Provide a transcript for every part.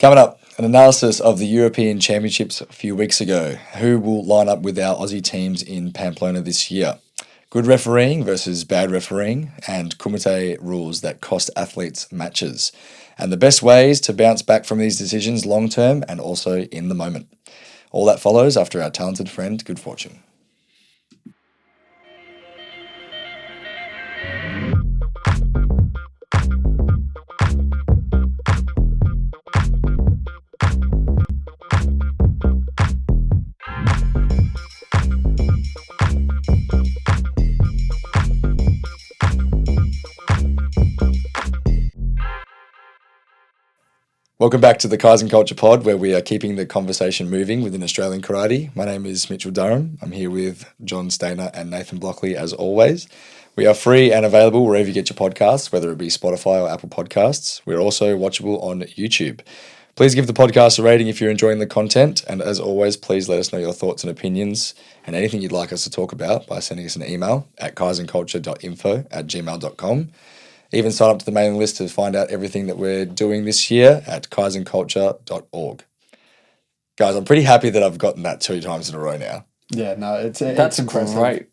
Coming up, an analysis of the European Championships a few weeks ago. Who will line up with our Aussie teams in Pamplona this year? Good refereeing versus bad refereeing, and kumite rules that cost athletes matches. And the best ways to bounce back from these decisions long term and also in the moment. All that follows after our talented friend Good Fortune. Welcome back to the Kaizen Culture Pod, where we are keeping the conversation moving within Australian karate. My name is Mitchell Durham. I'm here with John Stainer and Nathan Blockley, as always. We are free and available wherever you get your podcasts, whether it be Spotify or Apple Podcasts. We're also watchable on YouTube. Please give the podcast a rating if you're enjoying the content. And as always, please let us know your thoughts and opinions and anything you'd like us to talk about by sending us an email at kaizenculture.info@gmail.com. Even sign up to the mailing list to find out everything that we're doing this year at kaizenculture.org. Guys, I'm pretty happy that I've gotten that 2 times in a row now. Yeah, no, That's impressive. great.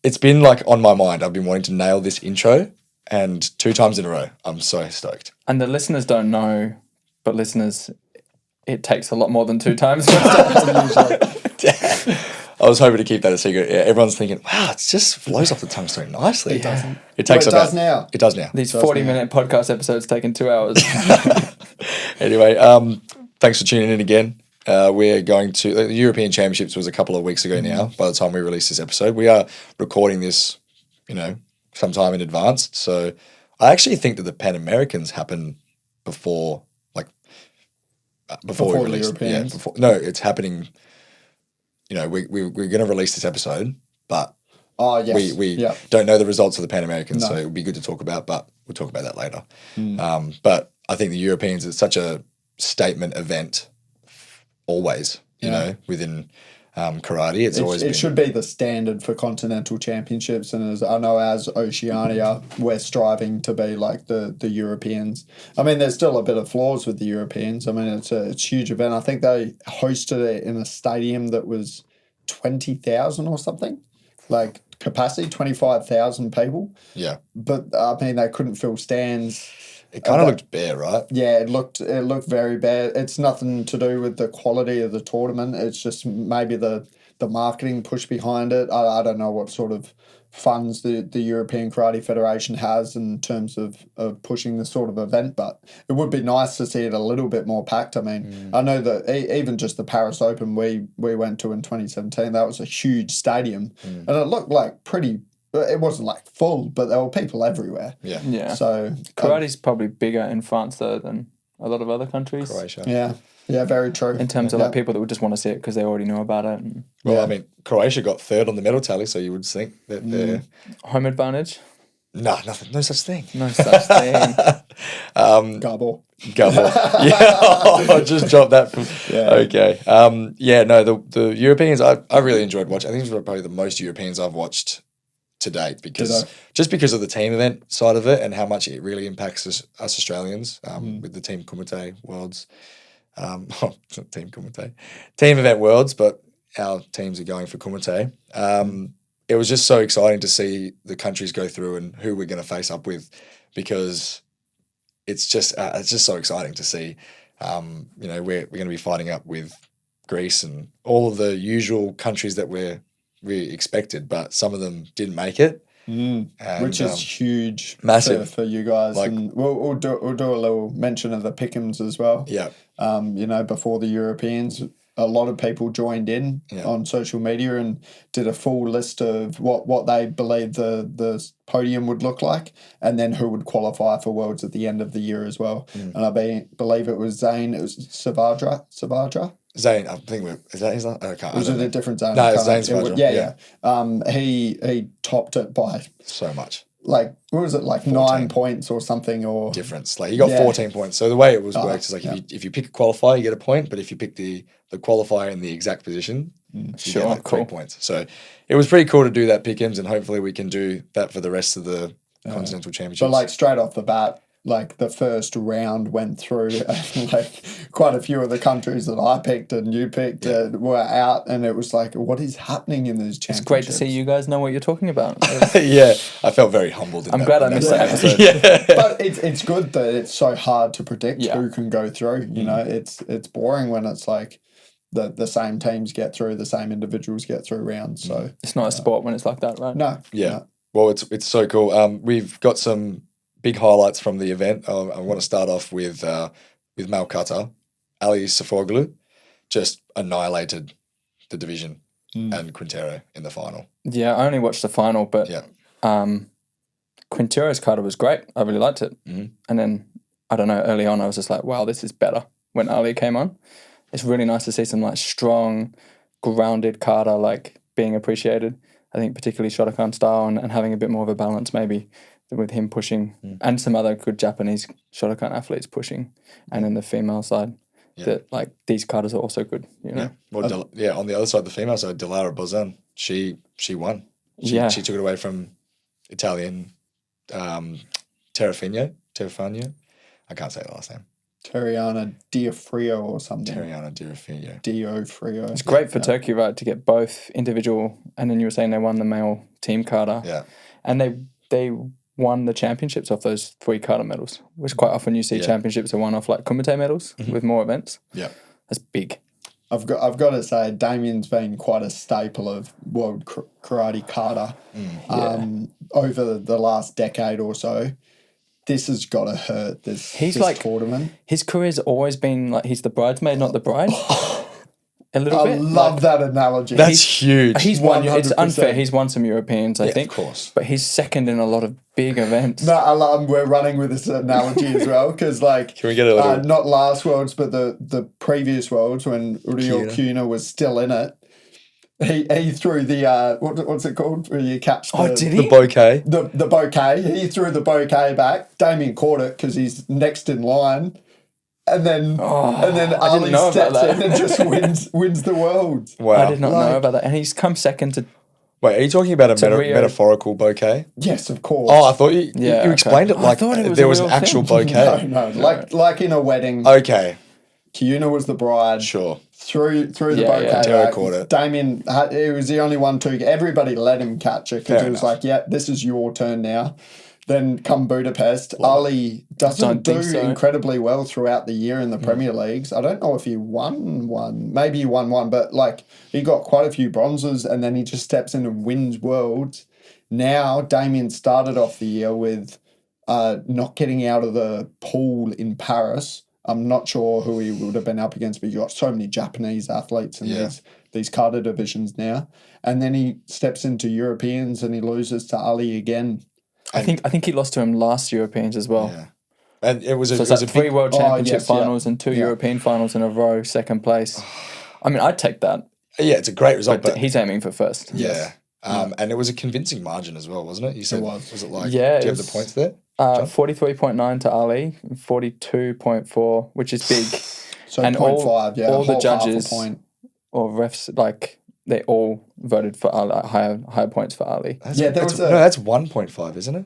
It's been like on my mind. I've been wanting to nail this intro, and 2 times in a row. I'm so stoked. And the listeners don't know, but listeners, it takes a lot more than 2 times. I was hoping to keep that a secret. Yeah, everyone's thinking, wow, it just flows off the tongue so nicely. It doesn't. It takes Well, it does now. It does now. These 40-minute podcast episodes taking 2 hours. Anyway, thanks for tuning in again. We're going to the European Championships was a couple of weeks ago now. By the time we release this episode, we are recording this, sometime in advance. So I actually think that the Pan Americans happen before we release the Europeans. No, it's happening. We're going to release this episode, but we don't know the results of the Pan Americans, so it would be good to talk about, but we'll talk about that later. But I think the Europeans, it's such a statement event always, within karate. It should be the standard for continental championships, and as Oceania, we're striving to be like the Europeans. I mean, there's still a bit of flaws with the Europeans. I mean, it's a huge event. I think they hosted it in a stadium that was 20,000 or something, like capacity, 25,000 people. Yeah, but I mean, they couldn't fill stands. It kind of looked bare, right? Yeah, it looked very bad. It's nothing to do with the quality of the tournament. It's just maybe the marketing push behind it. I don't know what sort of funds the European Karate Federation has in terms of pushing this sort of event, but it would be nice to see it a little bit more packed. I mean, I know that even just the Paris Open we went to in 2017, that was a huge stadium, and it looked like pretty. It wasn't like full, but there were people everywhere. Yeah. Yeah. So Karate's probably bigger in France though than a lot of other countries. Croatia. Yeah. Yeah, very true. In terms of like people that would just want to see it because they already know about it. And Well, I mean, Croatia got 3rd on the medal tally, so you would think that they're home advantage? no such thing. No such thing. Gobble. Yeah, I just dropped that. Okay. The Europeans, I really enjoyed watching. I think it was probably the most Europeans I've watched to date because of the team event side of it and how much it really impacts us Australians with the Team Kumite Worlds. Team Kumite. Team event Worlds, but our teams are going for Kumite. It was just so exciting to see the countries go through and who we're going to face up with because it's just so exciting to see. We're going to be fighting up with Greece and all of the usual countries that we expected, but some of them didn't make it, which is huge, massive for you guys. And we'll do a little mention of the pick'ems as well. Yeah, before the Europeans, a lot of people joined in on social media and did a full list of what they believe the podium would look like, and then who would qualify for Worlds at the end of the year as well. And I believe it was Zane. It was Savadra. Zane, I think is that his name? I can't. Was it a different Zane? No, it's Zane's version. Yeah. He topped it by so much. Like, what was it, like 9 points or something, or difference? Like, you got 14 points. So the way it works is like if you pick a qualifier, you get a point. But if you pick the qualifier in the exact position, you get like 3 points. So it was pretty cool to do that pick'ems, and hopefully we can do that for the rest of the continental championships. But like straight off the bat, like the first round went through, and like quite a few of the countries that I picked and you picked were out, and it was like, what is happening in these championships? It's great to see you guys know what you're talking about. Yeah, I felt very humbled. I'm glad I missed that episode. But it's good that it's so hard to predict who can go through. You know, it's boring when it's like the same teams get through, the same individuals get through rounds. So it's not a sport when it's like that, right? No. Yeah. No. Well, it's so cool. We've got some big highlights from the event. I want to start off with male cutter, Ali Safoglu, just annihilated the division and Quintero in the final. Yeah, I only watched the final, but Quintero's cutter was great. I really liked it. Mm-hmm. And then, I don't know, early on I was just like, wow, this is better when Ali came on. It's really nice to see some like strong, grounded kata like being appreciated. I think particularly Shotokan style and having a bit more of a balance maybe with him pushing and some other good Japanese Shotokan athletes pushing. And then the female side, that like these katas are also good. You know? Well, on the other side, the female side, Dilara Bozan, she won. She took it away from Italian Terrafino. I can't say the last name. Terriana Diafrio or something. Terriana Diafrio. Diofrio. It's great for Turkey, right, to get both individual, and then you were saying they won the male team kata. Yeah. And they won the championships off those 3 kata medals, which quite often you see championships are won off like kumite medals with more events. Yeah. That's big. I've got to say, Damien's been quite a staple of world karate kata over the last decade or so. This has got to hurt this tournament. His career's always been like he's the bridesmaid, not the bride. A little bit. I love that analogy. That's huge. He's won. It's unfair. He's won some Europeans, I think. Of course. But he's second in a lot of big events. No, we're running with this analogy as well because, like, can we get a little... not last Worlds, but the previous Worlds when Ryo Kuna was still in it. He threw the what's it called? Where you catch did he? The bouquet. The bouquet. He threw the bouquet back. Damien caught it because he's next in line, and then Ali steps in and just wins the world. Wow! I did not know about that, and he's come second to. Wait, are you talking about a metaphorical bouquet? Yes, of course. Oh, I thought you explained it like there was an actual bouquet. No, like in a wedding. Okay. Kiuna was the bride. Sure. Threw the bouquet back. Caught it. Damien, he was the only one to... Everybody let him catch it because it was like, this is your turn now. Then come Budapest, Ali doesn't do incredibly well throughout the year in the Premier Leagues. I don't know if he won one. Maybe he won one, but like he got quite a few bronzes and then he just steps in and wins Worlds. Now, Damien started off the year with not getting out of the pool in Paris. I'm not sure who he would have been up against, but you've got so many Japanese athletes in these kata divisions now. And then he steps into Europeans and he loses to Ali again. I think he lost to him last Europeans as well. Yeah. And it was a 3 World Championship finals and 2 European finals in a row, second place. I mean, I'd take that. Yeah, it's a great result. But he's aiming for first. Yeah. And it was a convincing margin as well, wasn't it? You said, was it like, do you have the points there? 43.9 to Ali, 42.4, which is big. So and 0.5, all the judges or refs, like, they all voted for Ali, higher points for Ali. That's 1.5, isn't it?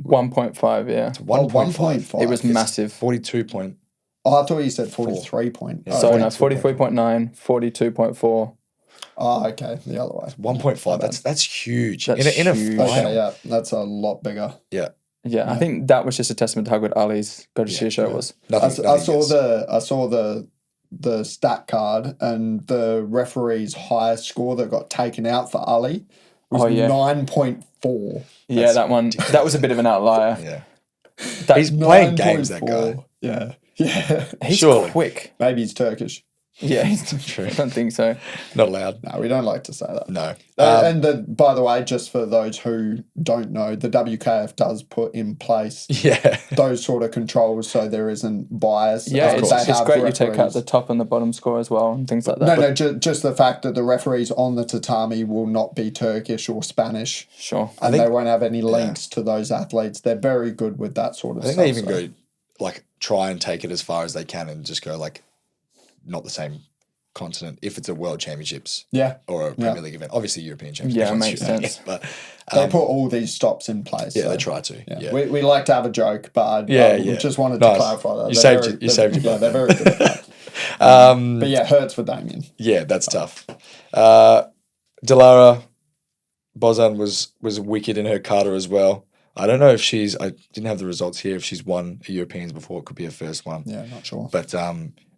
1.5, yeah. It's 1.5. It was massive. 42 point. Oh, I thought you said 43 point. Yeah. So, 43.9, 42.4. Oh, okay. The other way. 1.5. That's huge. That's in a huge. final. Okay, yeah. That's a lot bigger. Yeah. Yeah, I think that was just a testament to how good Ali's Go-to-Cheer show was. I saw the stat card and the referee's highest score that got taken out for Ali was 9.4. Yeah, that one. That was a bit of an outlier. Yeah. He's playing games, that guy. Yeah. Yeah. He's quick. Maybe he's Turkish. Yeah, he's true. I don't think so. Not allowed. No, we don't like to say that. No. By the way, just for those who don't know, the WKF does put in place those sort of controls so there isn't bias. Yeah, it's great you take out the top and the bottom score as well and things like that. Just the fact that the referees on the tatami will not be Turkish or Spanish. Sure. And they won't have any links to those athletes. They're very good with that sort of stuff. I think they even go, like, try and take it as far as they can and just go, like, not the same continent if it's a World Championships or a Yeah. Premier League event. Obviously, European Championships. Yeah, it once makes you make sense. it, but They put all these stops in place. yeah, so, they try to. Yeah, We like to have a joke, but Yeah. just wanted Nice. to clarify that. You saved your Yeah, butt they're there. very good at that. But yeah, hurts for Damien. Yeah, that's tough. Dilara Bozan was wicked in her kata as well. I don't know if I didn't have the results here, if she's won a Europeans before. It could be her first one. Yeah, not sure. But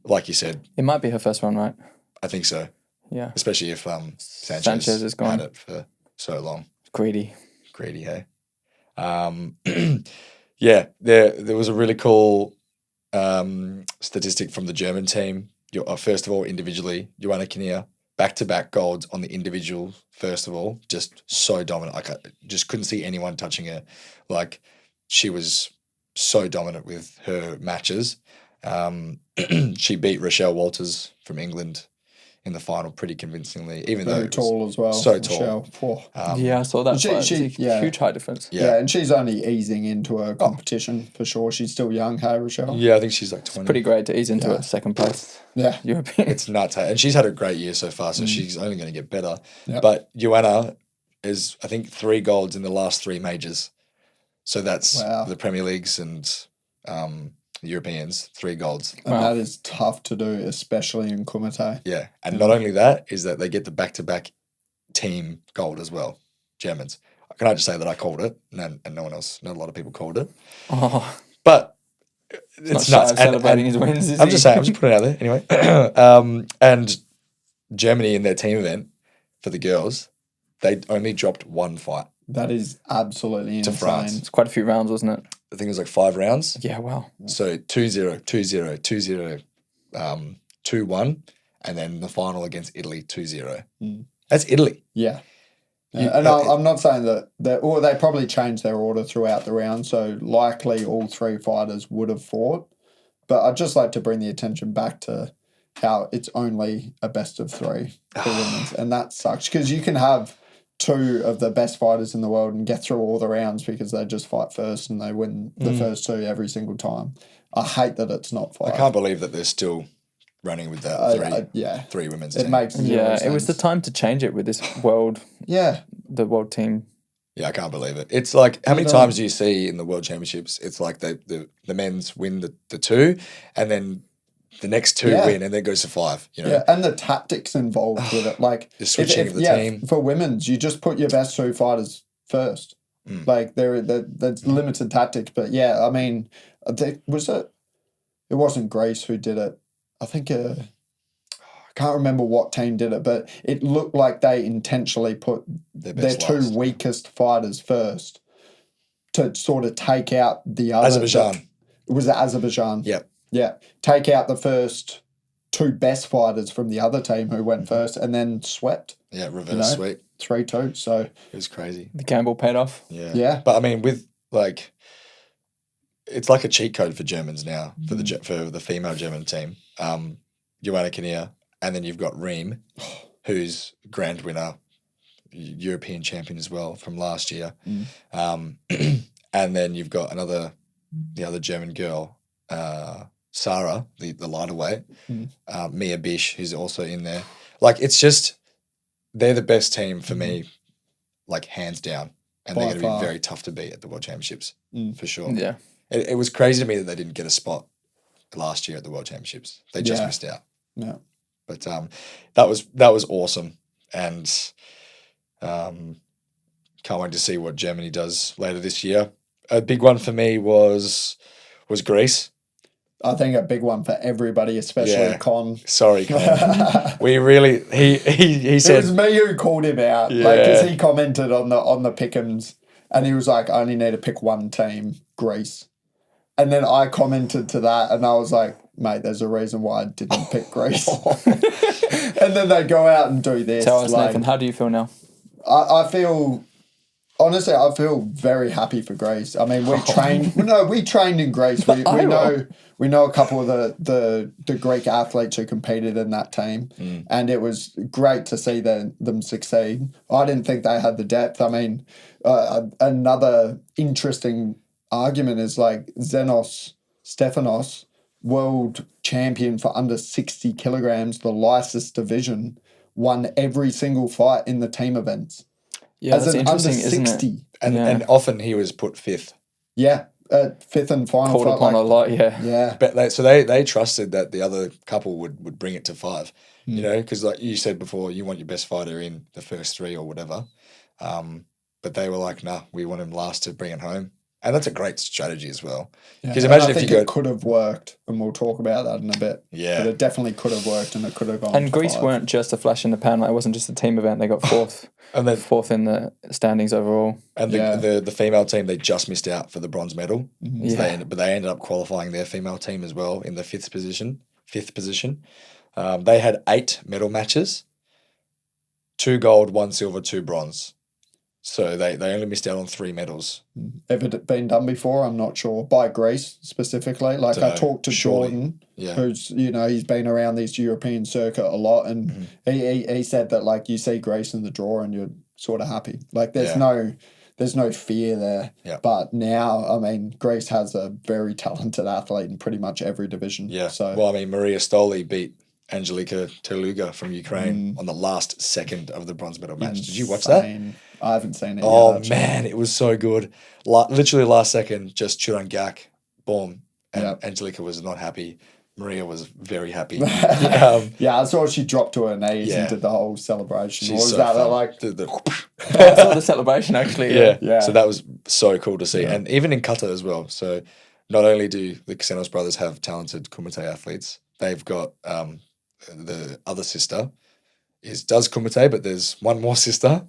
like you said, It might be her first one, right? I think so. Yeah. Especially if Sanchez is gone. had it for so long. Greedy. Greedy, hey? Yeah, there was a really cool statistic from the German team. First of all, individually, Joanna Kinnear, back-to-back golds on the individual, first of all, just so dominant. Like, I just couldn't see anyone touching her. Like, she was so dominant with her matches. She beat Rochelle Walters from England in the final pretty convincingly, even though Very tall as well. so tall. Yeah, I saw that. she- It's she- a yeah. huge height difference. Yeah, and she's only easing into her competition for sure. She's still young, hey, Rochelle? Yeah, I think she's like 20. Pretty great to ease into it. Second place. Yeah. European. It's nuts, hey? And she's had a great year so far, so she's only going to get better. Yep. But Joanna is, I think, 3 golds in the last 3 majors. So that's the Premier Leagues and Europeans, 3 golds. And that is tough to do, especially in Kumite. Yeah, and not only that, is that they get the back-to-back team gold as well, Germans. Can I just say that I called it, and no one else, not a lot of people called it. Oh, But not it's shy nuts. of celebrating his wins, is I'm he? just saying, I'm just putting it out there anyway. And Germany in their team event for the girls, they only dropped 1 fight. That is absolutely insane. France. It's quite a few rounds, wasn't it? I think it was like 5 rounds. Yeah, wow. So 2-0, 2-0, 2-0, 2-1, and then the final against Italy 2-0. That's Italy. Yeah. And I'm not saying that they probably changed their order throughout the round, so likely all 3 fighters would have fought. But I'd just like to bring the attention back to how it's only a best of 3 for women's, and that sucks because you can have 2 of the best fighters in the world and get through all the rounds because they just fight first and they win the first 2 every single time. I hate that it's not 5. I can't believe that they're still running with that 3 women's team. It makes zero sense. It was the time to change it with this world. The world team. Yeah, I can't believe it. It's like, how many times do you see in the World Championships, it's like the men's win the 2 and then the next 2 win and then it goes to 5, you know? Yeah, and the tactics involved with it. Like the switching of the team. For women's, you just put your best 2 fighters first. Like there's limited tactics, but yeah, I mean, it wasn't Greece who did it. I think I can't remember what team did it, but it looked like they intentionally put their 2 weakest fighters first to sort of take out the other. Azerbaijan. Was it Azerbaijan? Yep. Yeah. Take out the first 2 best fighters from the other team who went first and then swept. Yeah, reverse sweep. 3-2. So it was crazy. The gamble paid off. Yeah. Yeah. But I mean, with like, it's like a cheat code for Germans now for the female German team. Joanna Kinnear, and then you've got Reem, who's grand winner, European champion as well from last year. And then you've got the other German girl, Sarah, the lighter weight, Mia Bish, who's also in there. Like, it's just, they're the best team for me, like, hands down. And they're going to be very tough to beat at the World Championships, for sure. Yeah. It was crazy to me that they didn't get a spot last year at the World Championships. They just missed out. Yeah. But that was awesome. And can't wait to see what Germany does later this year. A big one for me was Greece. I think a big one for everybody, especially Con. Sorry, Con. We really he said it was me who called him out, because he commented on the pick'ems, and he was like, "I only need to pick one team, Greece." And then I commented to that, and I was like, "Mate, there's a reason why I didn't pick Greece." And then they go out and do this. Tell us, Nathan, how do you feel now? I feel. Honestly, I feel very happy for Greece. I mean, we trained in Greece. We know a couple of the Greek athletes who competed in that team, and it was great to see them succeed. I didn't think they had the depth. I mean, another interesting argument is like Stefanos, world champion for under 60 kilograms, the lightest division, won every single fight in the team events. Yeah, As that's an interesting, under isn't 60. it? And often he was put fifth. Yeah, fifth and final Called fight. upon a lot, yeah. Yeah. But they trusted that the other couple would bring it to 5, you know, because like you said before, you want your best fighter in the first 3 or whatever. But they were like, nah, we want him last to bring it home. And that's a great strategy as well. Because imagine if you it could have worked, and we'll talk about that in a bit. Yeah. But it definitely could have worked, and it could have gone. And Greece 5. weren't just a flash in the pan. Like, it wasn't just a team event. They got fourth. And then fourth in the standings overall. And the female team, they just missed out for the bronze medal. Mm-hmm. So they ended up qualifying their female team as well in the fifth position. They had 8 medal matches, 2 gold, 1 silver, 2 bronze. So they only missed out on 3 medals. Ever been done before? I'm not sure. By Greece specifically. Like I talked to Jordan, who's, he's been around this European circuit a lot, and he said that like you see Greece in the draw and you're sort of happy. Like there's no fear there. Yeah. But now, I mean, Greece has a very talented athlete in pretty much every division. Yeah. So well, I mean, Maria Stoli beat Angelika Teluga from Ukraine on the last second of the bronze medal match. Did you watch that? I haven't seen it yet. Oh, man, it was so good. Literally last second, just Churangak, boom. And Angelica was not happy. Maria was very happy. I saw she dropped to her knees and did the whole celebration. She's what was so that? fun. Like I saw the celebration actually. Yeah. So that was so cool to see. And even in Qatar as well. So not only do the Xenos brothers have talented Kumite athletes, they've got the other sister does Kumite, but there's one more sister.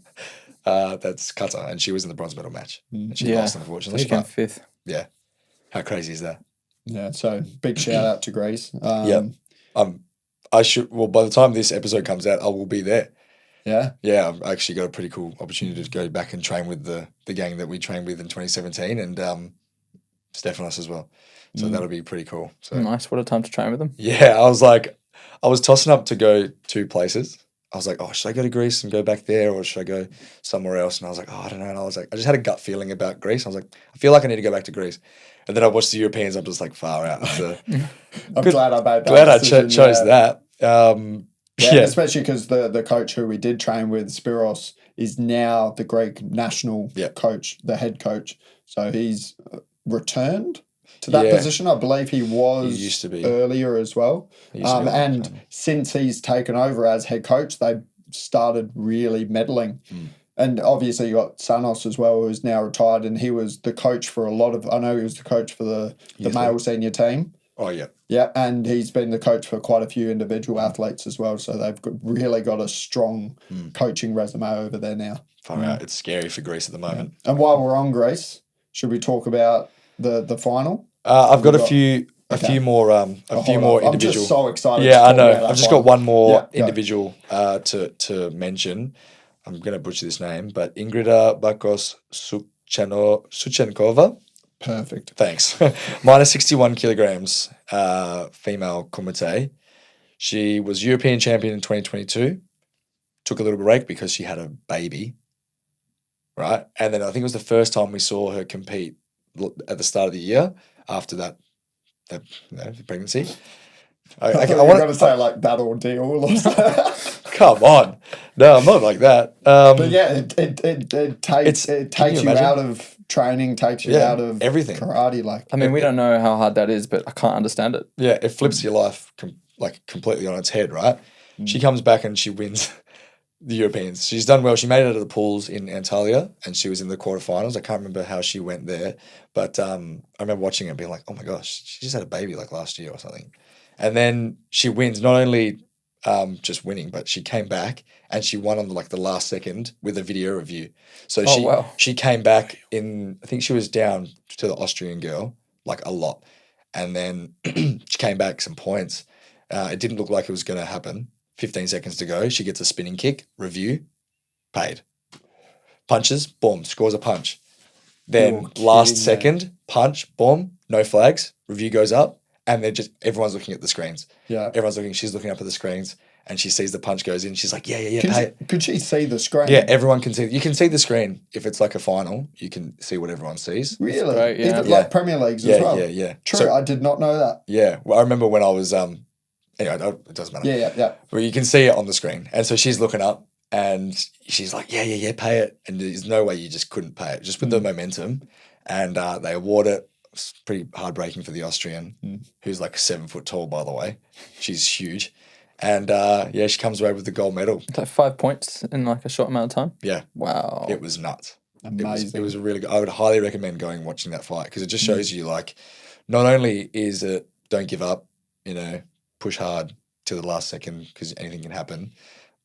That's Qatar, and she was in the bronze medal match. And she lost, unfortunately. She came 5th. Yeah. How crazy is that? Yeah, so big shout out to Greece. I should. Well, by the time this episode comes out, I will be there. Yeah? Yeah, I've actually got a pretty cool opportunity to go back and train with the gang that we trained with in 2017 and Stephanos as well. So that'll be pretty cool. So Nice. What a time to train with them. yeah, I was tossing up to go 2 places. I was like, oh, should I go to Greece and go back there or should I go somewhere else? And I was like, oh, I don't know. And I was like, I just had a gut feeling about Greece. I was like, I feel like I need to go back to Greece. And then I watched the Europeans. I'm just like far out. So I'm glad I made that. Glad I chose that. Especially because the coach who we did train with, Spiros, is now the Greek national coach, the head coach. So he's returned to that position. I believe he used to be earlier as well. And since he's taken over as head coach, they started really meddling. And obviously you got Sanos as well, who's now retired, and he was the coach for I know he was the coach for the male senior team. Oh, yeah. Yeah, and he's been the coach for quite a few individual athletes as well. So they've really got a strong coaching resume over there now. Far out. It's scary for Greece at the moment. And while we're on Greece, should we talk about the final? I've got a few more individual. I'm just so excited. Yeah, I know. I've just got one more individual to mention. I'm going to butcher this name, but Ingrida Bakos Suchenkova. Perfect. Thanks. Minus 61 kilograms, female kumite. She was European champion in 2022. Took a little break because she had a baby, right? And then I think it was the first time we saw her compete at the start of the year after that pregnancy. I want to say like that ordeal or something. Come on, no, I'm not like that. But yeah, it takes you out of training, takes you out of everything. Karate. Like, I mean, we don't know how hard that is, but I can't understand it. Yeah, it flips your life completely on its head, right? She comes back and she wins the Europeans. She's done well. She made it out of the pools in Antalya and she was in the quarterfinals. I can't remember how she went there, but I remember watching it and being like, oh my gosh, she just had a baby like last year or something. And then she wins, not only just winning, but she came back and she won on the last second with a video review. So she came back I think she was down to the Austrian girl, like a lot. And then she came back some points. It didn't look like it was going to happen. 15 seconds to go. She gets a spinning kick, review, paid. Punches, boom, scores a punch. Then last second, punch, boom, no flags, review goes up. And everyone's looking at the screens. Yeah. She's looking up at the screens. and she sees the punch goes in. She's like, yeah, pay it. Could she see the screen? Yeah, everyone can see. You can see the screen if it's like a final. You can see what everyone sees. Really? great, yeah. Even like Premier Leagues as well? Yeah. True, So, I did not know that. yeah, well, I remember when I was anyway, it doesn't matter. Yeah. Well, you can see it on the screen, and so she's looking up, and she's like, yeah, pay it, and there's no way you just couldn't pay it, just with the momentum, and they award it. It's pretty heartbreaking for the Austrian, who's like 7 foot tall, by the way. She's huge, and she comes away with the gold medal. It's like 5 points in like a short amount of time. Yeah, Wow. it was nuts. Amazing. It was really good. I would highly recommend going and watching that fight because it just shows you like, not only is it don't give up, push hard to the last second because anything can happen,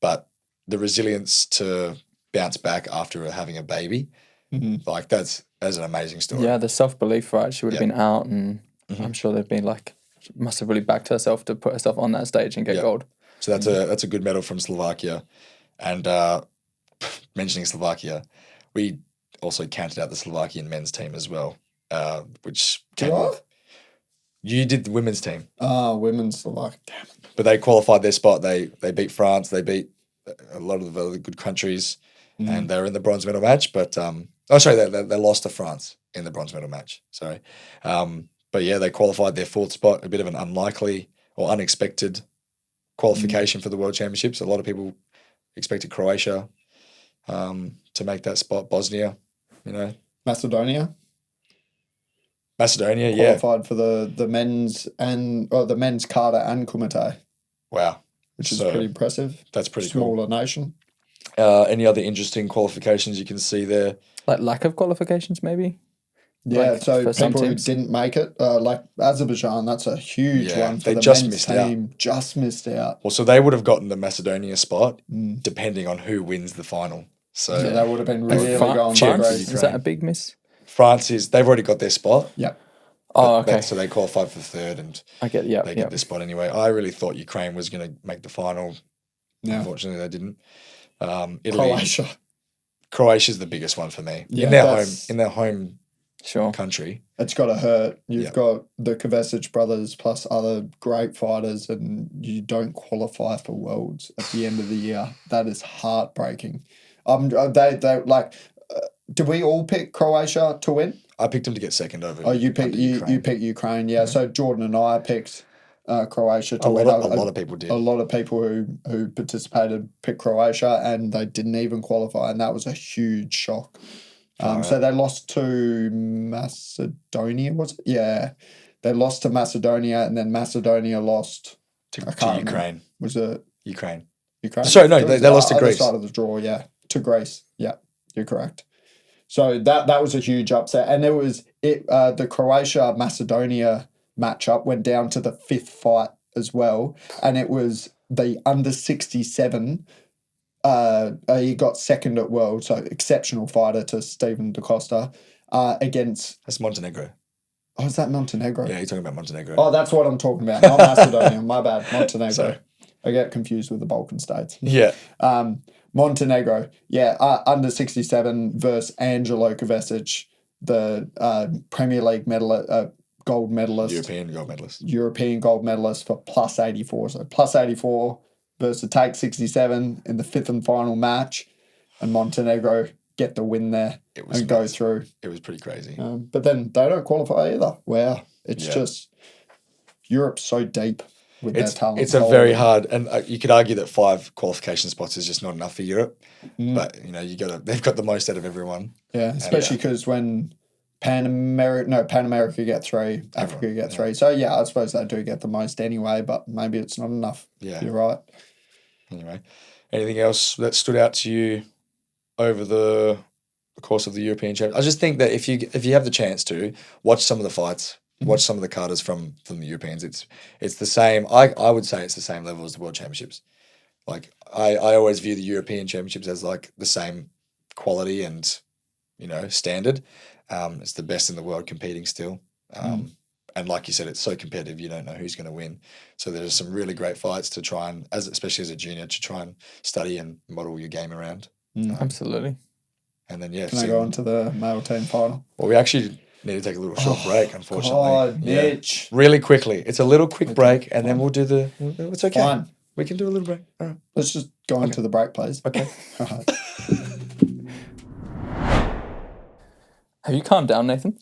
but the resilience to bounce back after having a baby, like that's an amazing story. Yeah, the self-belief, right? She would have been out, and I'm sure they've been like, she must have really backed herself to put herself on that stage and get gold. So that's a good medal from Slovakia. And mentioning Slovakia, we also counted out the Slovakian men's team as well, which came off. You did the women's team. Women's Slovakia. Damn it. But they qualified their spot. They beat France. They beat a lot of the other good countries, and they were in the bronze medal match. But they lost to France in the bronze medal match. Sorry, but yeah, they qualified their 4th spot. A bit of an unlikely or unexpected qualification for the World Championships. A lot of people expected Croatia to make that spot. Bosnia, Macedonia yeah. Qualified for the men's the men's kata and kumite. Wow. Which is pretty impressive. That's pretty Smaller nation. Any other interesting qualifications you can see there? Like lack of qualifications, maybe? Yeah, Like so for some people who teams. didn't make it, like Azerbaijan, that's a huge one for they the just men's missed out. team. Just missed out. Well, so they would have gotten the Macedonia spot depending on who wins the final. So So that would have been really going France, great. Is that a big miss? France they've already got their spot. Yep. Oh, okay. So they qualified for 3rd, and I get, they get this spot anyway. I really thought Ukraine was going to make the final. Yeah. Unfortunately, they didn't. Italy, Croatia. Croatia's the biggest one for me Yeah, in their home Sure. country. It's got to hurt. You've got the Kovacic brothers plus other great fighters, and you don't qualify for Worlds at the end of the year. That is heartbreaking. They like. Did we all pick Croatia to win? I picked them to get 2nd over. Oh, you picked Ukraine. Yeah. So Jordan and I picked Croatia to win. A lot of people did. A lot of people who participated picked Croatia, and they didn't even qualify, and that was a huge shock. So they lost to Macedonia, was it? Yeah. They lost to Macedonia, and then Macedonia lost to Ukraine. Remember. Was it Ukraine? Sorry, no, they lost to Greece. Other side of the draw, yeah. To Greece. Yeah, you're correct. So that was a huge upset. And the Croatia-Macedonia matchup went down to the 5th fight as well. And it was the under 67. He got 2nd at World, so exceptional fighter to Stephen DaCosta against... That's Montenegro. Oh, is that Montenegro? Yeah, you're talking about Montenegro. Oh, that's what I'm talking about. Not Macedonia. My bad. Montenegro. Sorry. I get confused with the Balkan states. Yeah. Montenegro, under 67 versus Angelo Kovacic, the Premier League gold medalist. European gold medalist for plus 84. So plus 84 versus take 67 in the 5th and final match, and Montenegro get the win there and go through. It was pretty crazy. But then they don't qualify either. Wow. It's just Europe's so deep. Their talent. It's a very hard, and you could argue that 5 qualification spots is just not enough for Europe. But they've got the most out of everyone. Yeah, especially because when Pan America get 3, Africa get 3. So I suppose they do get the most anyway. But maybe it's not enough. Yeah, you're right. Anyway, anything else that stood out to you over the course of the European Championship? I just think that if you have the chance to watch some of the fights. Watch some of the katas from the Europeans. It's the same. I would say it's the same level as the World Championships. Like I always view the European Championships as like the same quality and standard. It's the best in the world competing still. And like you said, it's so competitive. You don't know who's going to win. So there's some really great fights to try and, especially as a junior, to try and study and model your game around. Absolutely. And then Can I go on to the male team final? Well, we actually need to take a little short break, unfortunately. God, Mitch. Really quickly. It's a little quick break, and then we'll do it's okay. We can do a little break. All right. Let's just go into the break, please. Okay. All right. Have you calmed down, Nathan?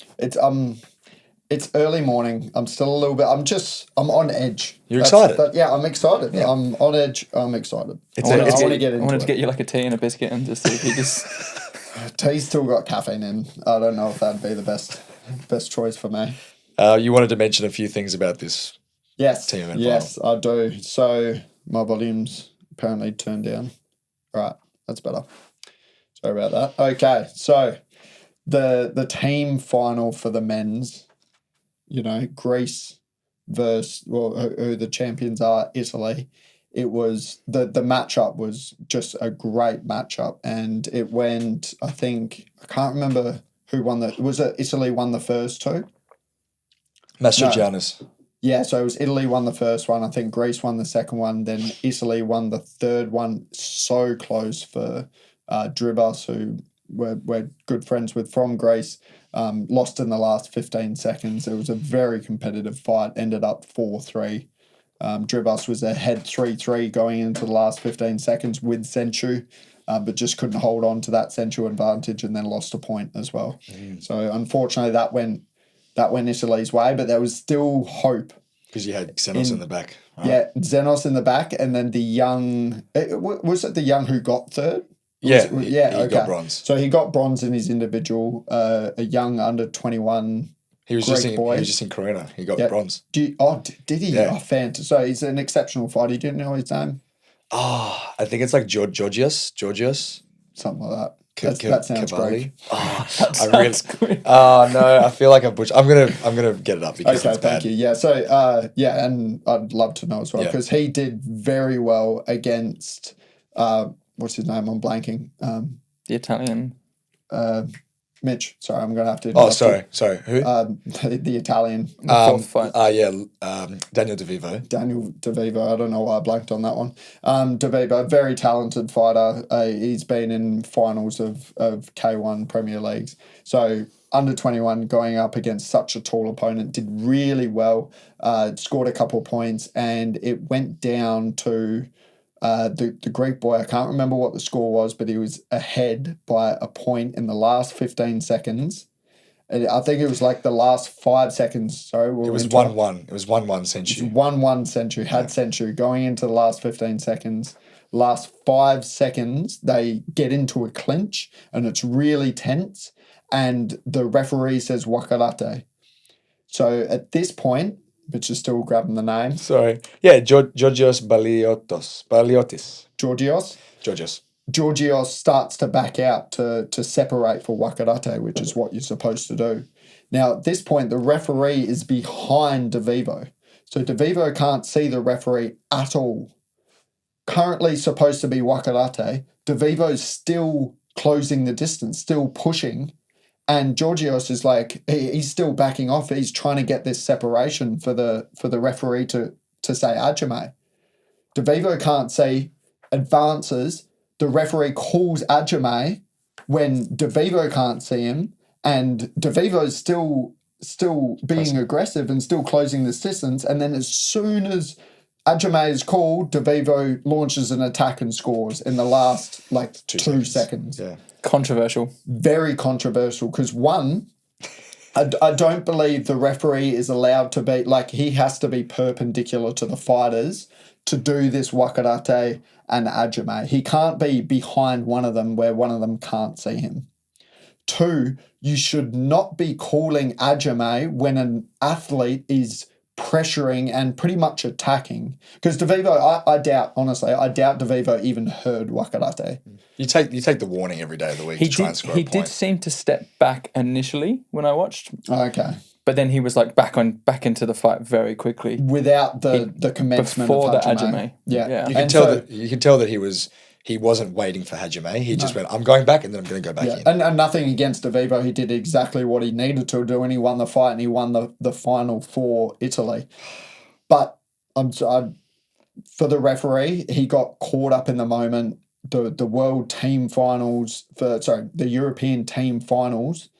It's early morning. I'm still a little bit. I'm on edge. You're excited? Yeah, I'm excited. Yeah. I'm on edge. I'm excited. It's I a- it's want a- to get I into wanted it. to get you like a tea and a biscuit and just see if you just. Tea's still got caffeine in. I don't know if that'd be the best choice for me. You wanted to mention a few things about this. Yes, Team event yes, I do. So my volume's apparently turned down. Right, that's better. Sorry about that. Okay, so the team final for the men's, Greece versus who the champions are, Italy. It was the matchup was just a great matchup, and it went. I can't remember who won the. Was it Italy won the first two? Mastrigianus. Yeah, so it was Italy won the first one. I think Greece won the second one. Then Italy won the third one. So close for Dribas, who we're good friends with from Greece. Lost in the last 15 seconds. It was a very competitive fight. Ended up 4-3. Dribas was ahead 3-3 going into the last 15 seconds with Senchu, but just couldn't hold on to that Senchu advantage and then lost a point as well. So unfortunately that went Italy's way, but there was still hope. Because you had Xenos in the back. Right? Yeah, Xenos in the back, and then the young... Was it the young who got third? Yeah, he got bronze. So he got bronze in his individual, a young under 21 He was just in Corona. He got bronze. Did he? Yeah. Oh, fantastic. So he's an exceptional fighter. You didn't know his name? I think it's like Georgios. Something like that. That sounds Cavalli. great. Great. Oh no, I feel like I'm gonna get it up because it's bad. Thank you. Yeah, so and I'd love to know as well because he did very well against what's his name? I'm blanking. The Italian. Mitch. Sorry, I'm gonna have to. Oh, sorry. Who? The Italian. Fourth fight. Daniel DeVivo. Daniel DeVivo. I don't know why I blanked on that one. DeVivo, very talented fighter. He's been in finals of K1 Premier Leagues. So under 21 going up against such a tall opponent did really well. Scored a couple of points, and it went down to the Greek boy. I can't remember what the score was, but he was ahead by a point in the last 15 seconds. And I think it was like the last 5 seconds. Sorry, it was 1-1. It was 1-1 Senchu. It was 1-1 Senchu. Had Senchu going into the last 15 seconds. Last 5 seconds, they get into a clinch, and it's really tense. And the referee says wakarate. So at this point, which is still grabbing the name. Sorry. Yeah, Georgios Baliotis. Georgios starts to back out to separate for wakarate, which is what you're supposed to do. Now, at this point, the referee is behind DeVivo. So DeVivo can't see the referee at all. Currently supposed to be wakarate. DeVivo's still closing the distance, still pushing. And Georgios is like, he's still backing off. He's trying to get this separation for the referee to say Ajame. DeVivo can't see, advances. The referee calls Ajame when DeVivo can't see him, and DeVivo's still being aggressive and still closing this distance. And then as soon as Ajame is called, DeVivo launches an attack and scores in the last 2 seconds. Yeah. Controversial. Very controversial because one, I don't believe the referee is allowed to be, he has to be perpendicular to the fighters to do this wakarate and Ajame. He can't be behind one of them where one of them can't see him. 2, you should not be calling Ajame when an athlete is pressuring and pretty much attacking. Because DeVivo, I doubt DeVivo even heard wakarate. You take the warning every day of the week to try and score a point. He did seem to step back initially when I watched. Okay. But then he was back into the fight very quickly. Without the commencement before of the Ajame. Yeah. You can tell that he wasn't waiting for Hajime. He just went, I'm going back, and then I'm going to go back in. And nothing against DeVivo. He did exactly what he needed to do, and he won the fight, and he won the final for Italy. But for the referee, he got caught up in the moment. The world team finals, the European team finals,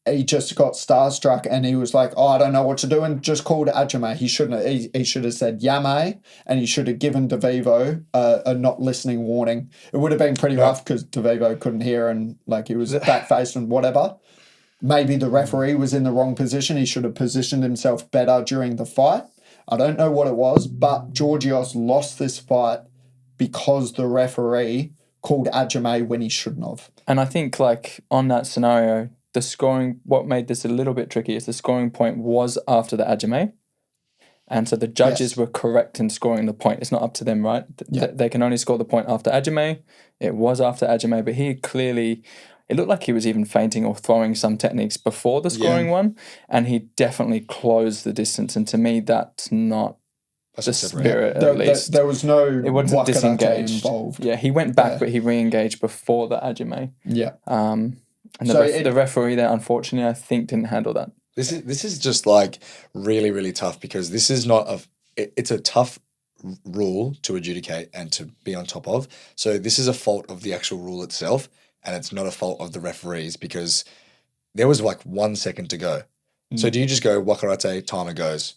he just got starstruck and he was like, "Oh, I don't know what to do," and just called Ajame. He shouldn't have. He should have said Yame, and he should have given DeVivo a not listening warning. It would have been pretty rough because DeVivo couldn't hear and like he was back faced and whatever. Maybe the referee was in the wrong position. He should have positioned himself better during the fight. I don't know what it was, but Georgios lost this fight because the referee called Ajame when he shouldn't have. And I think, like, on that scenario, the scoring, what made this a little bit tricky is the scoring point was after the Ajame. And so the judges were correct in scoring the point. It's not up to them, right? They can only score the point after Ajame. It was after Ajame, but he clearly, it looked like he was even feinting or throwing some techniques before the scoring one. And he definitely closed the distance. And to me, that's not the spirit, at least. There was no it wasn't disengaged involved. Yeah, he went back, but he re-engaged before the Ajame. Yeah. And the referee there, unfortunately, I think didn't handle that. This is just like really, really tough because this is not it's a tough rule to adjudicate and to be on top of. So this is a fault of the actual rule itself, and it's not a fault of the referees because there was like 1 second to go. So do you just go wakarate, timer goes?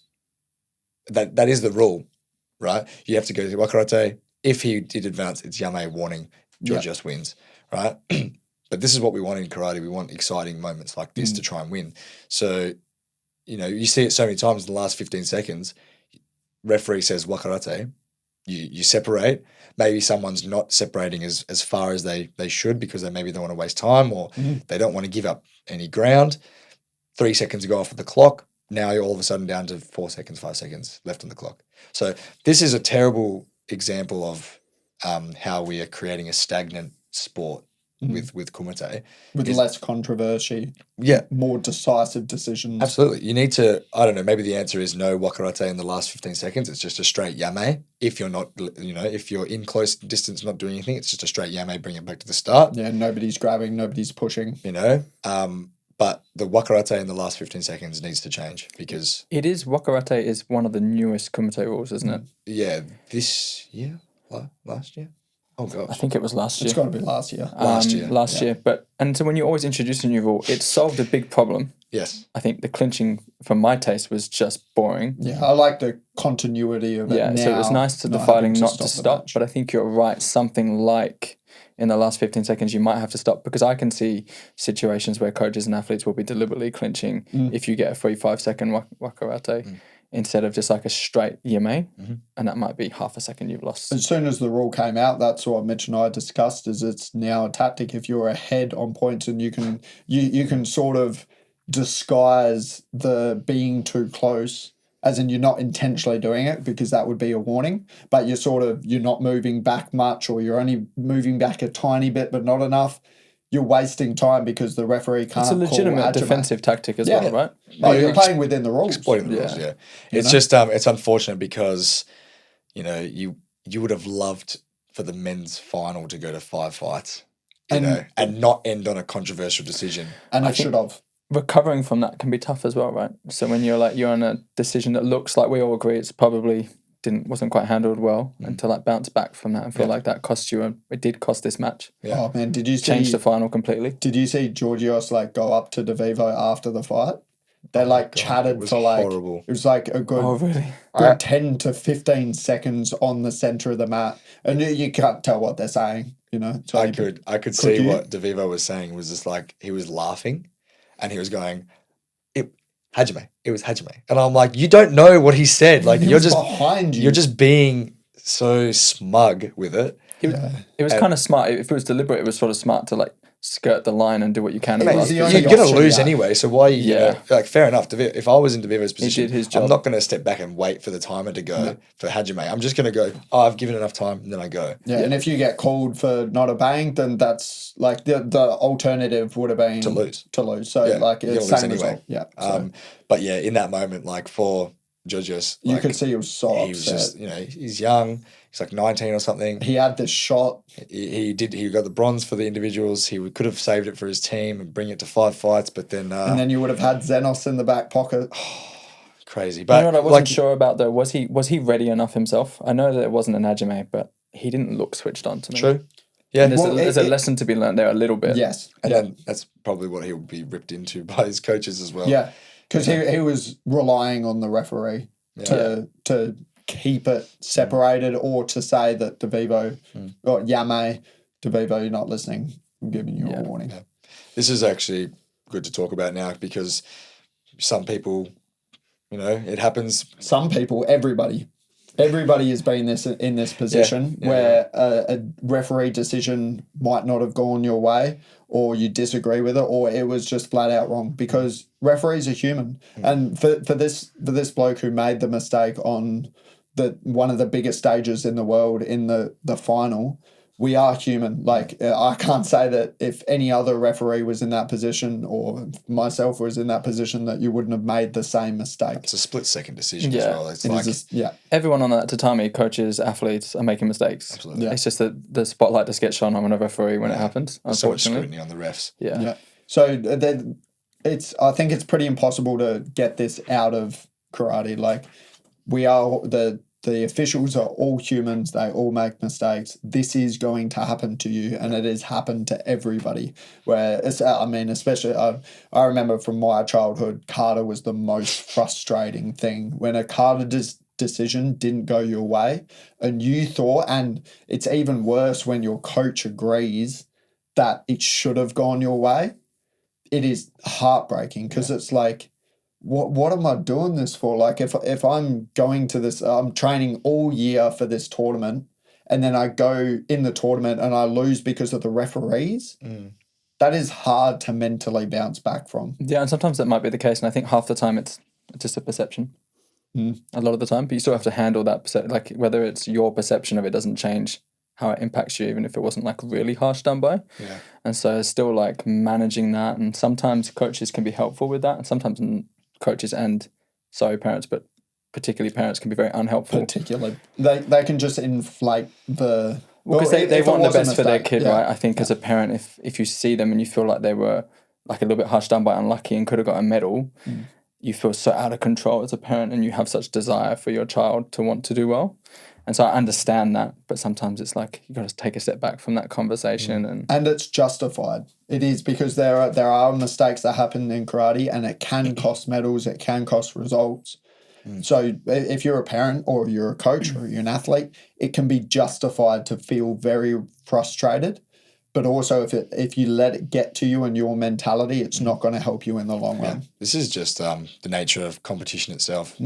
That is the rule, right? You have to go to wakarate. If he did advance, it's Yame warning. Georgios wins, right? But this is what we want in karate. We want exciting moments like this to try and win. So, you see it so many times in the last 15 seconds. Referee says wakarate. You separate. Maybe someone's not separating as far as they should because they don't want to waste time or they don't want to give up any ground. 3 seconds to go off of the clock. Now you're all of a sudden down to 4 seconds, 5 seconds left on the clock. So this is a terrible example of how we are creating a stagnant sport with kumite. With less controversy. Yeah. More decisive decisions. Absolutely. You need to, I don't know, maybe the answer is no wakarate in the last 15 seconds. It's just a straight yame. If you're not, if you're in close distance not doing anything, it's just a straight yame, bring it back to the start. Yeah, nobody's grabbing, nobody's pushing. But the wakarate in the last 15 seconds needs to change because... Wakarate is one of the newest kumite rules, isn't it? Yeah, this year? Last year? Oh, gosh. I think it was last year. It's got to be last year. Last year. And so when you always introduce a new rule, it solved a big problem. Yes. I think the clinching, from my taste, was just boring. Yeah, I like the continuity of it now. So it was nice to the fighting not to stop, but I think you're right. Something like in the last 15 seconds, you might have to stop because I can see situations where coaches and athletes will be deliberately clinching if you get a free 5 second wakarate. Instead of just like a straight yame, and that might be half a second you've lost. As soon as the rule came out, that's what Mitch and I discussed, is it's now a tactic if you're ahead on points and you can sort of disguise the being too close, as in you're not intentionally doing it because that would be a warning, but you're not moving back much or you're only moving back a tiny bit but not enough. You're wasting time because the referee can't. It's a legitimate defensive tactic as well, right? You're playing within the rules. Exploiting the rules, yeah. It's just it's unfortunate because you would have loved for the men's final to go to 5 fights, and not end on a controversial decision. And it should have. Recovering from that can be tough as well, right? So when you're on a decision that looks like we all agree it's probably wasn't quite handled well, and to bounce back from that and feel like that cost you, it did cost this match. Yeah. Oh man, did you change the final completely? Did you see Georgios go up to DeVivo after the fight? They chatted for horrible. It was like a good 10 to 15 seconds on the center of the mat, and you can't tell what they're saying. So I could see what DeVivo was saying was just like he was laughing, and he was going, Hajime. It was Hajime. And I'm like, you don't know what he said. Like you're just behind you. You're just being so smug with it. It was kind of smart. If it was deliberate, it was sort of smart to skirt the line and do what you can. You're going to lose anyway, so why are you fair enough. If I was in DeVivo's position, he did his job. I'm not going to step back and wait for the timer to go for Hajime. I'm just going to go, I've given enough time, and then I go. Yeah, and if you get called for not obeying, then that's the alternative would have been to lose. So it's same anyway. Yeah. But yeah, in that moment, for Georgios, you could see he was so upset. He was just, he's young. He's like 19 or something. He had this shot. He got the bronze for the individuals. He could have saved it for his team and bring it to 5 fights, but then... and then you would have had Xenos in the back pocket. Crazy. But what I wasn't sure about, though, was he ready enough himself? I know that it wasn't an Hajime, but he didn't look switched on to me. True. Yeah, there's a lesson to be learned there a little bit. Yes. And then that's probably what he'll be ripped into by his coaches as well. Yeah, because he was relying on the referee to keep it separated or to say that DeVivo or Yame, DeVivo, you're not listening. I'm giving you a warning. Yeah. This is actually good to talk about now because some people, it happens. Some people, everybody has been in this position where a referee decision might not have gone your way, or you disagree with it, or it was just flat out wrong, because referees are human. And for this bloke who made the mistake on one of the biggest stages in the world in the final, we are human. Like, I can't say that if any other referee was in that position or myself was in that position that you wouldn't have made the same mistake. It's a split-second decision as well. It's everyone on that tatami, coaches, athletes, are making mistakes. Absolutely. Yeah. It's just that the spotlight just gets shone on a referee when it happens, unfortunately. So much scrutiny on the refs. Yeah. So I think it's pretty impossible to get this out of karate. Like, we are the officials are all humans. They all make mistakes. This is going to happen to you, and it has happened to everybody. Especially, I remember from my childhood, kata was the most frustrating thing. When a kata decision didn't go your way, and you thought, and it's even worse when your coach agrees that it should have gone your way. It is heartbreaking, because it's like, what am I doing this for? Like, if I'm going to this, I'm training all year for this tournament, and then I go in the tournament and I lose because of the referees, that is hard to mentally bounce back from. Yeah, and sometimes that might be the case, and I think half the time it's just a perception. A lot of the time, but you still have to handle that like, whether it's your perception of it doesn't change how it impacts you, even if it wasn't like really harsh done by. Yeah. And so it's still like managing that, and sometimes coaches can be helpful with that, and sometimes coaches and parents, but particularly parents, can be very unhelpful. Particularly, they can just inflate the. Because they want the best for their kid, right? I think as a parent, if you see them and you feel like they were like a little bit harsh done by, unlucky, and could have got a medal, you feel so out of control as a parent, and you have such desire for your child to want to do well. And so I understand that, but sometimes it's like you got to take a step back from that conversation, and it's justified. It is, because there are mistakes that happen in karate, and it can cost medals, it can cost results. So if you're a parent or you're a coach or you're an athlete, it can be justified to feel very frustrated. But also, if you let it get to you and your mentality, it's not going to help you in the long run. This is just the nature of competition itself.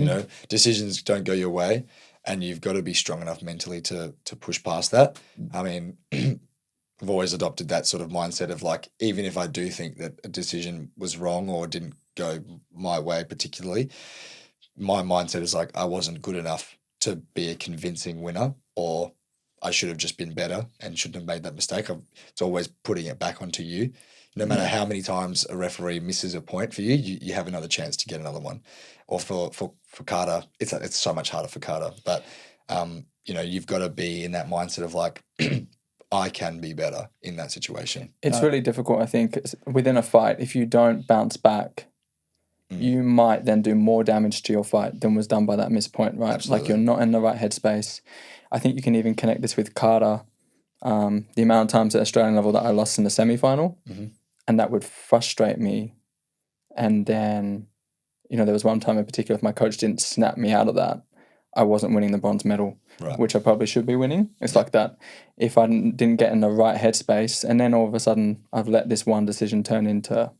Decisions don't go your way, and you've got to be strong enough mentally to push past that. I mean, I've always adopted that sort of mindset of, like, even if I do think that a decision was wrong or didn't go my way particularly, my mindset is like, I wasn't good enough to be a convincing winner, or I should have just been better and shouldn't have made that mistake. It's always putting it back onto you. No matter how many times a referee misses a point for you, you have another chance to get another one. Or for kata, it's so much harder for kata. But, you've got to be in that mindset of, like, I can be better in that situation. It's really difficult, I think, within a fight. If you don't bounce back, you might then do more damage to your fight than was done by that missed point, right? Absolutely. Like, you're not in the right headspace. I think you can even connect this with kata. The amount of times at Australian level that I lost in the semi-final, and that would frustrate me. And then, there was one time in particular, if my coach didn't snap me out of that, I wasn't winning the bronze medal, which I probably should be winning. It's like that. If I didn't get in the right headspace, and then all of a sudden I've let this one decision turn into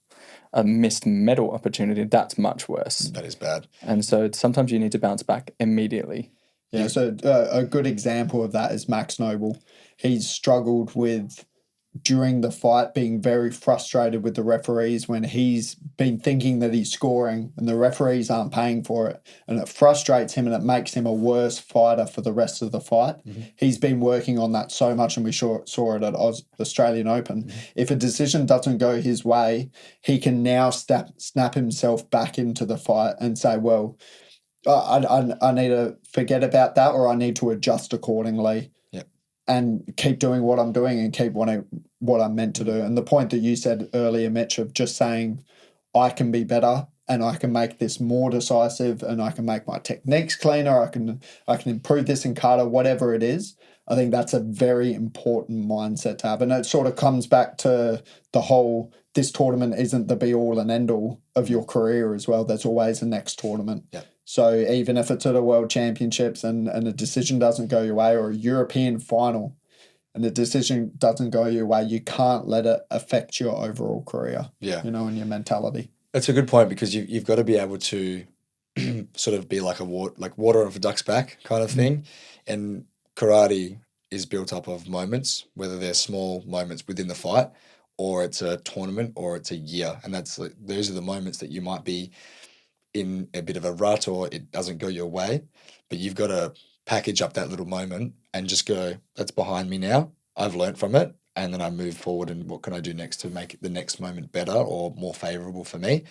a missed medal opportunity, that's much worse. That is bad. And so sometimes you need to bounce back immediately. Yeah, so a good example of that is Max Noble. He's struggled with, during the fight, being very frustrated with the referees when he's been thinking that he's scoring and the referees aren't paying for it. And it frustrates him, and it makes him a worse fighter for the rest of the fight. He's been working on that so much, and we saw it at Australian Open. If a decision doesn't go his way, he can now snap himself back into the fight and say, well, I need to forget about that, or I need to adjust accordingly. And keep doing what I'm doing and keep what I'm meant to do. And the point that you said earlier, Mitch, of just saying I can be better and I can make this more decisive, and I can make my techniques cleaner. I can improve this in kata, whatever it is. I think that's a very important mindset to have. And it sort of comes back to the whole, this tournament isn't the be all and end all of your career as well. There's always a next tournament. Yeah. So even if it's at a World Championships and a decision doesn't go your way, or a European final and the decision doesn't go your way, you can't let it affect your overall career. Yeah. And your mentality. That's a good point, because you've got to be able to sort of be like water off a duck's back kind of thing. And karate is built up of moments, whether they're small moments within the fight, or it's a tournament, or it's a year. And those are the moments that you might be in a bit of a rut, or it doesn't go your way, but you've got to package up that little moment and just go, that's behind me now. I've learnt from it, and then I move forward, and what can I do next to make the next moment better or more favorable for me?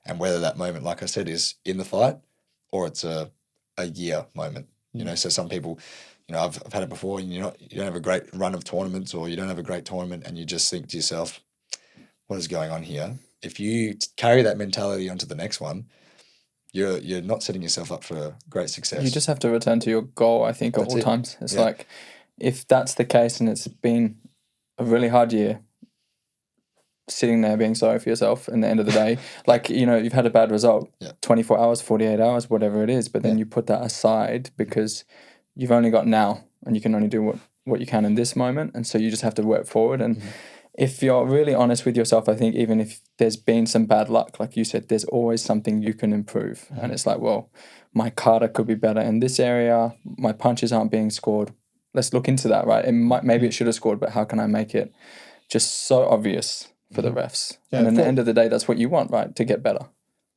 And whether that moment, like I said, is in the fight, or it's a year moment. So some people, I've had it before, and you don't have a great run of tournaments, or you don't have a great tournament, and you just think to yourself, what is going on here? If you carry that mentality onto the next one, you're not setting yourself up for great success. You just have to return to your goal, I think, at all times. It's like, if that's the case and it's been a really hard year, sitting there being sorry for yourself in the end of the day, like, you've had a bad result, 24 hours, 48 hours, whatever it is, but then you put that aside because you've only got now, and you can only do what you can in this moment, and so you just have to work forward. And if you're really honest with yourself, I think even if there's been some bad luck, like you said, there's always something you can improve. And it's like, well, my kata could be better in this area. My punches aren't being scored. Let's look into that, right? Maybe it should have scored, but how can I make it just so obvious for the refs? And at the end of the day, that's what you want, right? To get better.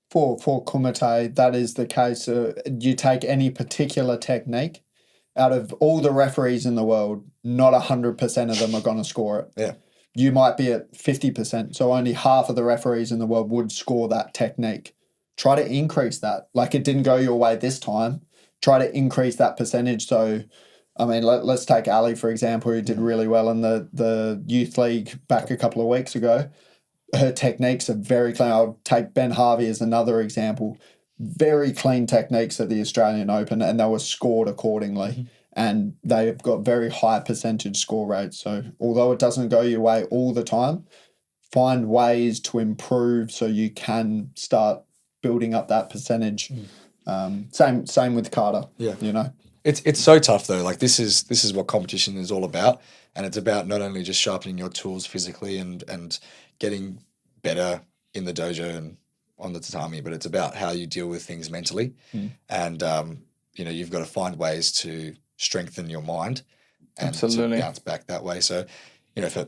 For kumite, that is the case. You take any particular technique, out of all the referees in the world, not 100% of them are going to score it. Yeah. You might be at 50%, so only half of the referees in the world would score that technique. Try to increase that. Like, it didn't go your way this time. Try to increase that percentage. So, I mean, let's take Ali, for example, who did really well in the youth league back a couple of weeks ago. Her techniques are very clean. I'll take Ben Harvey as another example. Very clean techniques at the Australian Open, and they were scored accordingly. And they've got very high percentage score rates. So although it doesn't go your way all the time, find ways to improve so you can start building up that percentage. Same with kata. Yeah. It's so tough though. Like, this is what competition is all about, and it's about not only just sharpening your tools physically and getting better in the dojo and on the tatami, but it's about how you deal with things mentally. And you've got to find ways to strengthen your mind and to bounce back that way. So,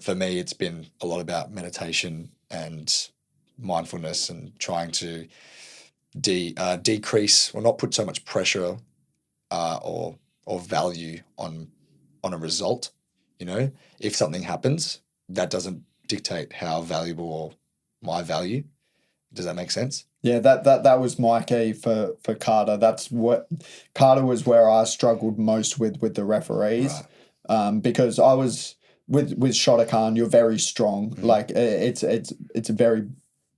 for me, it's been a lot about meditation and mindfulness, and trying to decrease, or not put so much pressure or value on a result. If something happens, that doesn't dictate how valuable or my value. Does that make sense? Yeah, that was my key for kata. That's what kata was, where I struggled most with the referees, because I was with Shotokan. You're very strong. Like, it's a very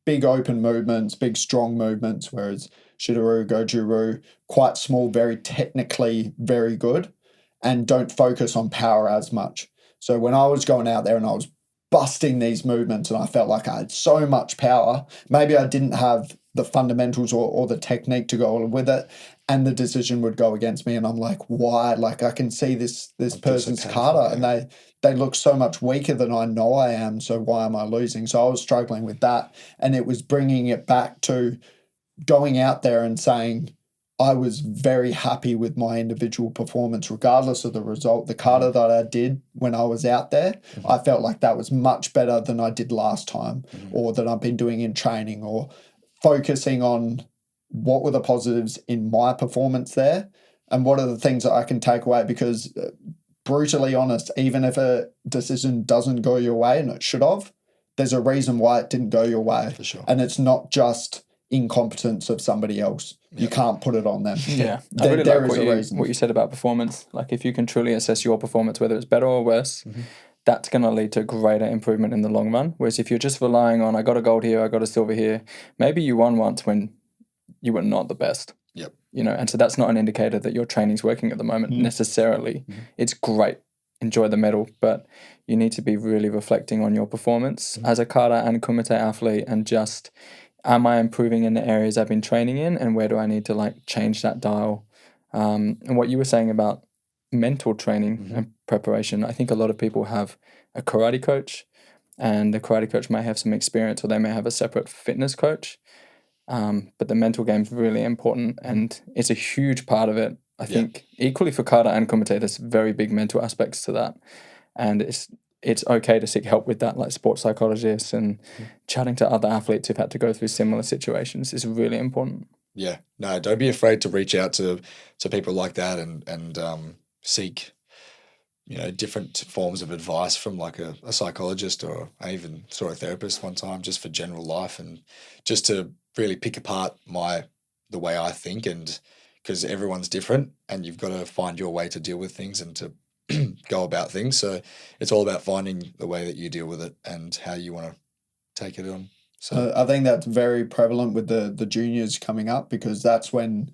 big open movements, big strong movements, whereas Shidoryu, Goju-ryu, quite small, very technically very good, and don't focus on power as much. So when I was going out there and I was busting these movements and I felt like I had so much power, maybe I didn't have the fundamentals or the technique to go with it, and the decision would go against me, and I'm like, why? Like, I can see this person's kata, and they look so much weaker than I know I am, so why am I losing? So I was struggling with that, and it was bringing it back to going out there and saying, I was very happy with my individual performance, regardless of the result. The kata that I did when I was out there, I felt like that was much better than I did last time, or that I've been doing in training, or focusing on what were the positives in my performance there, and what are the things that I can take away. Because, brutally honest, even if a decision doesn't go your way, and it should have, there's a reason why it didn't go your way. For sure. And it's not just incompetence of somebody else. You can't put it on them. Yeah. There, I really there like is a reason. what you said about performance. Like, if you can truly assess your performance, whether it's better or worse, that's going to lead to greater improvement in the long run. Whereas if you're just relying on, I got a gold here, I got a silver here, maybe you won once when you were not the best. Yep. You know, and so that's not an indicator that your training's working at the moment necessarily. It's great, enjoy the medal, but you need to be really reflecting on your performance as a kata and kumite athlete, and just, am I improving in the areas I've been training in, and where do I need to like change that dial? And what you were saying about mental training and preparation, I think a lot of people have a karate coach, and the karate coach may have some experience, or they may have a separate fitness coach. But the mental game's really important, and it's a huge part of it. I think equally for kata and kumite, there's very big mental aspects to that, and it's okay to seek help with that, like sports psychologists and chatting to other athletes who've had to go through similar situations is really important. Yeah, no, don't be afraid to reach out to people like that and seek, you know, different forms of advice from like a psychologist, or I even saw a therapist one time just for general life, and just to really pick apart the way I think, and because everyone's different and you've got to find your way to deal with things and to go about things. So it's all about finding the way that you deal with it and how you want to take it on. So I think that's very prevalent with the juniors coming up, because that's when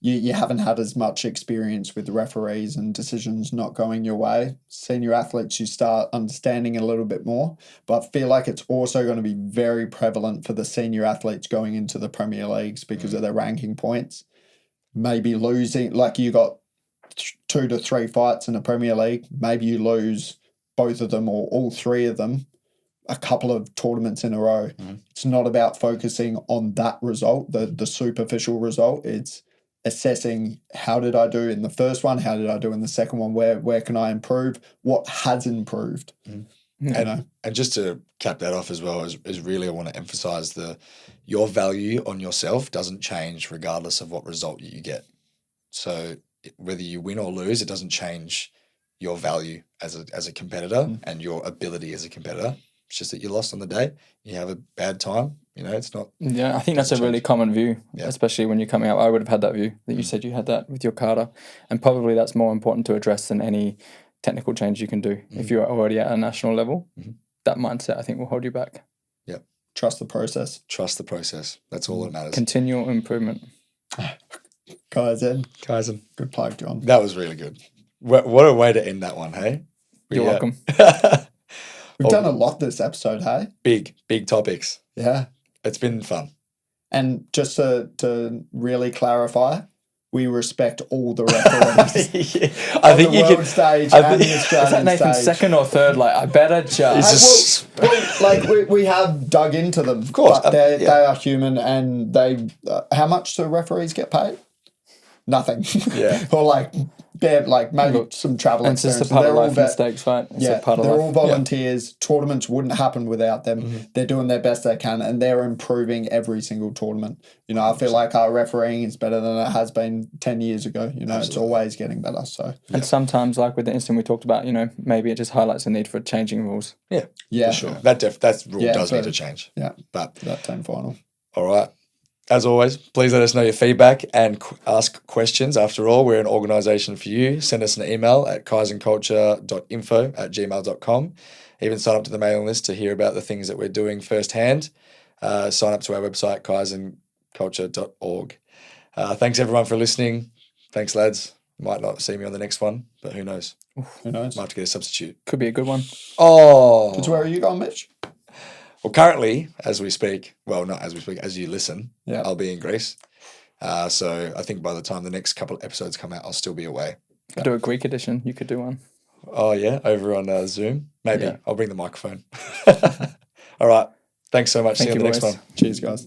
you haven't had as much experience with referees and decisions not going your way. Senior athletes, you start understanding a little bit more, but I feel like it's also going to be very prevalent for the senior athletes going into the Premier Leagues because of their ranking points. Maybe losing, like you got 2 to 3 fights in the Premier League, maybe you lose both of them or all 3 of them a couple of tournaments in a row. It's not about focusing on that result, the superficial result. It's assessing, how did I do in the first one? How did I do in the second one? Where can I improve? What has improved? And just to cap that off as well, is really I want to emphasize your value on yourself doesn't change regardless of what result you get. So whether you win or lose, it doesn't change your value as a competitor and your ability as a competitor. It's just that you lost on the day, you have a bad time, you know, it's not. Yeah, I think that's a really common view, especially when you're coming up. I would have had that view that you said you had that with your kata, and probably that's more important to address than any technical change you can do. If you're already at a national level, that mindset I think will hold you back. Yep. Trust the process. Trust the process. That's all that matters. Continual improvement. Kaizen. Good plug, John. That was really good. What a way to end that one, hey? You're welcome. We've done a lot this episode, hey? Big topics. Yeah. It's been fun. And just to really clarify, we respect all the referees. I think the world stage and the Australian Is that Nathan stage. second or third? Like, I better just. We have dug into them. Of course. But they are human, and they. How much do referees get paid? Nothing. Yeah. Or maybe some travel And it's experience. just a part of life mistakes, right? It's a part of they're life. all volunteers. Tournaments wouldn't happen without them. They're doing their best they can, and they're improving every single tournament. You know, I feel like our refereeing is better than it has been 10 years ago. You know, It's always getting better. So, and sometimes, like with the incident we talked about, you know, maybe it just highlights the need for changing rules. Yeah, for sure. That rule does need to change. Yeah, but that team final. All right. As always, please let us know your feedback and ask questions. After all, we're an organisation for you. Send us an email at kaizenculture.info@gmail.com. Even sign up to the mailing list to hear about the things that we're doing firsthand. Sign up to our website, kaizenculture.org. Thanks, everyone, for listening. Thanks, lads. Might not see me on the next one, but who knows? Who knows? Might have to get a substitute. Could be a good one. Oh. So where are you going, Mitch? Well, currently, as we speak, not as we speak, as you listen, I'll be in Greece. So I think by the time the next couple of episodes come out, I'll still be away. Could do a Greek edition. You could do one. Oh, yeah, over on Zoom. Maybe. I'll bring the microphone. All right. Thanks so much. See you on the next one. Cheers, guys.